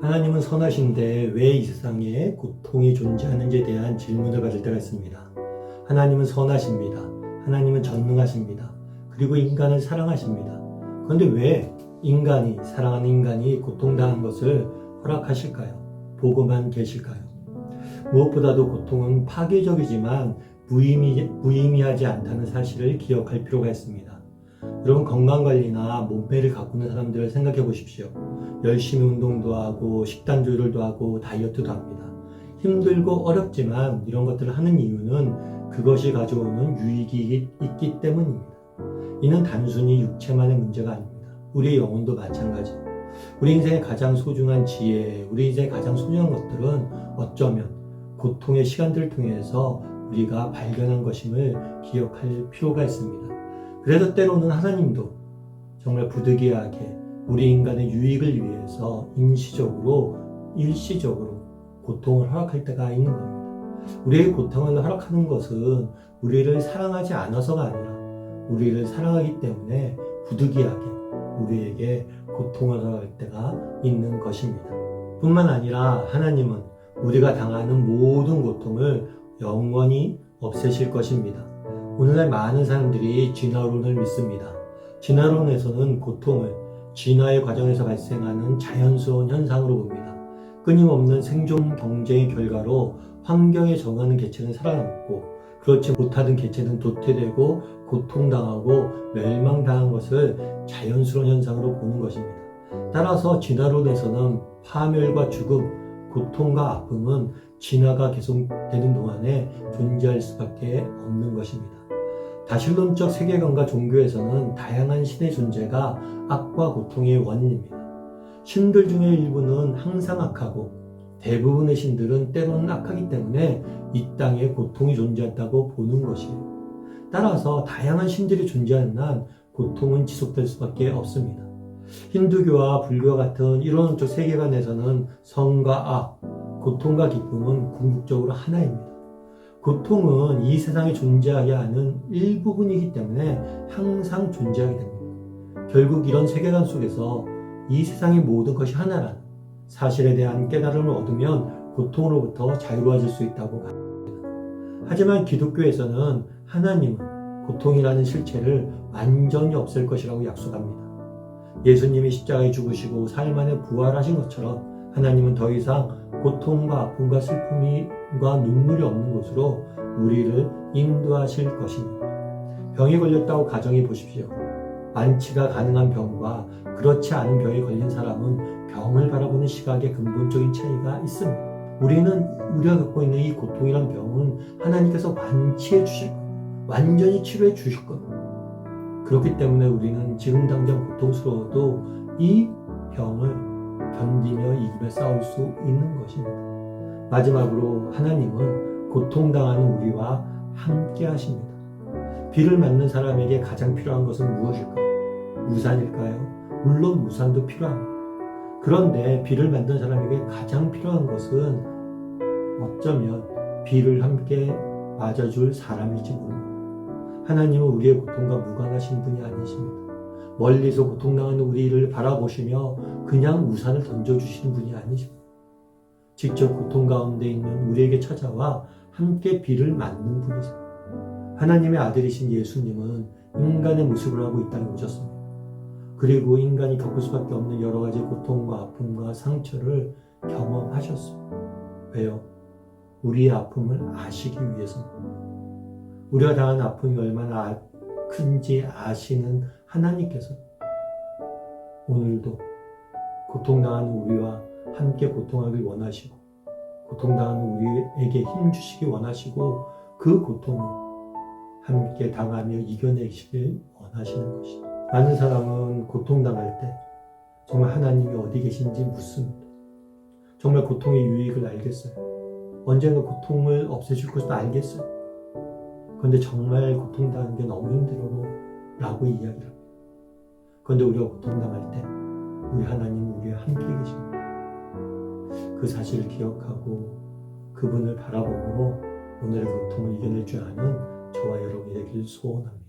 하나님은 선하신데 왜 이 세상에 고통이 존재하는지에 대한 질문을 받을 때가 있습니다. 하나님은 선하십니다. 하나님은 전능하십니다. 그리고 인간을 사랑하십니다. 그런데 왜 인간이, 사랑하는 인간이 고통당한 것을 허락하실까요? 보고만 계실까요? 무엇보다도 고통은 파괴적이지만 무의미하지 않다는 사실을 기억할 필요가 있습니다. 여러분, 건강관리나 몸매를 가꾸는 사람들을 생각해 보십시오. 열심히 운동도 하고 식단 조절도 하고 다이어트도 합니다. 힘들고 어렵지만 이런 것들을 하는 이유는 그것이 가져오는 유익이 있기 때문입니다. 이는 단순히 육체만의 문제가 아닙니다. 우리의 영혼도 마찬가지예요. 우리 인생의 가장 소중한 지혜, 우리 인생의 가장 소중한 것들은 어쩌면 고통의 시간들을 통해서 우리가 발견한 것임을 기억할 필요가 있습니다. 그래서 때로는 하나님도 정말 부득이하게 우리 인간의 유익을 위해서 임시적으로, 일시적으로 고통을 허락할 때가 있는 겁니다. 우리에게 고통을 허락하는 것은 우리를 사랑하지 않아서가 아니라 우리를 사랑하기 때문에 부득이하게 우리에게 고통을 허락할 때가 있는 것입니다. 뿐만 아니라 하나님은 우리가 당하는 모든 고통을 영원히 없애실 것입니다. 오늘날 많은 사람들이 진화론을 믿습니다. 진화론에서는 고통을 진화의 과정에서 발생하는 자연스러운 현상으로 봅니다. 끊임없는 생존 경쟁의 결과로 환경에 적응하는 개체는 살아남고 그렇지 못하던 개체는 도태되고 고통당하고 멸망당한 것을 자연스러운 현상으로 보는 것입니다. 따라서 진화론에서는 파멸과 죽음, 고통과 아픔은 진화가 계속되는 동안에 존재할 수밖에 없는 것입니다. 다신론적 세계관과 종교에서는 다양한 신의 존재가 악과 고통의 원인입니다. 신들 중에 일부는 항상 악하고 대부분의 신들은 때로는 악하기 때문에 이 땅에 고통이 존재한다고 보는 것이에요. 따라서 다양한 신들이 존재하는 한 고통은 지속될 수밖에 없습니다. 힌두교와 불교와 같은 이론적 세계관에서는 선과 악, 고통과 기쁨은 궁극적으로 하나입니다. 고통은 이 세상에 존재하게 하는 일부분이기 때문에 항상 존재하게 됩니다. 결국 이런 세계관 속에서 이 세상의 모든 것이 하나라는 사실에 대한 깨달음을 얻으면 고통으로부터 자유로워질 수 있다고 합니다. 하지만 기독교에서는 하나님은 고통이라는 실체를 완전히 없앨 것이라고 약속합니다. 예수님이 십자가에 죽으시고 사흘 만에 부활하신 것처럼 하나님은 더 이상 고통과 아픔과 슬픔과 눈물이 없는 곳으로 우리를 인도하실 것입니다. 병에 걸렸다고 가정해 보십시오. 완치가 가능한 병과 그렇지 않은 병에 걸린 사람은 병을 바라보는 시각에 근본적인 차이가 있습니다. 우리가 갖고 있는 이 고통이란 병은 하나님께서 완치해 주실 거예요. 완전히 치료해 주실 거예요. 그렇기 때문에 우리는 지금 당장 고통스러워도 이 병을 견디며 이기며 싸울 수 있는 것입니다. 마지막으로 하나님은 고통당하는 우리와 함께 하십니다. 비를 맞는 사람에게 가장 필요한 것은 무엇일까요? 우산일까요? 물론 우산도 필요합니다. 그런데 비를 맞는 사람에게 가장 필요한 것은 어쩌면 비를 함께 맞아줄 사람일지 모릅니다. 하나님은 우리의 고통과 무관하신 분이 아니십니다. 멀리서 고통당하는 우리를 바라보시며 그냥 우산을 던져주시는 분이 아니십니다. 직접 고통 가운데 있는 우리에게 찾아와 함께 비를 맞는 분이십니다. 하나님의 아들이신 예수님은 인간의 모습을 하고 이 땅에 오셨습니다. 그리고 인간이 겪을 수밖에 없는 여러 가지 고통과 아픔과 상처를 경험하셨습니다. 왜요? 우리의 아픔을 아시기 위해서입니다. 우리가 당한 아픔이 얼마나 큰지 아시는 하나님께서 오늘도 고통당하는 우리와 함께 고통하길 원하시고 고통당하는 우리에게 힘 주시기 원하시고 그 고통을 함께 당하며 이겨내시길 원하시는 것입니다. 많은 사람은 고통당할 때 정말 하나님이 어디 계신지 묻습니다. 정말 고통의 유익을 알겠어요? 언젠가 고통을 없애줄 것도 알겠어요? 그런데 정말 고통당하는 게 너무 힘들어 라고 이야기를 합니다. 그런데 우리가 고통당할 때 우리 하나님은 우리와 함께 계십니다. 그 사실을 기억하고 그분을 바라보므로 오늘의 고통을 이겨낼 줄 아는 저와 여러분이 되길 소원합니다.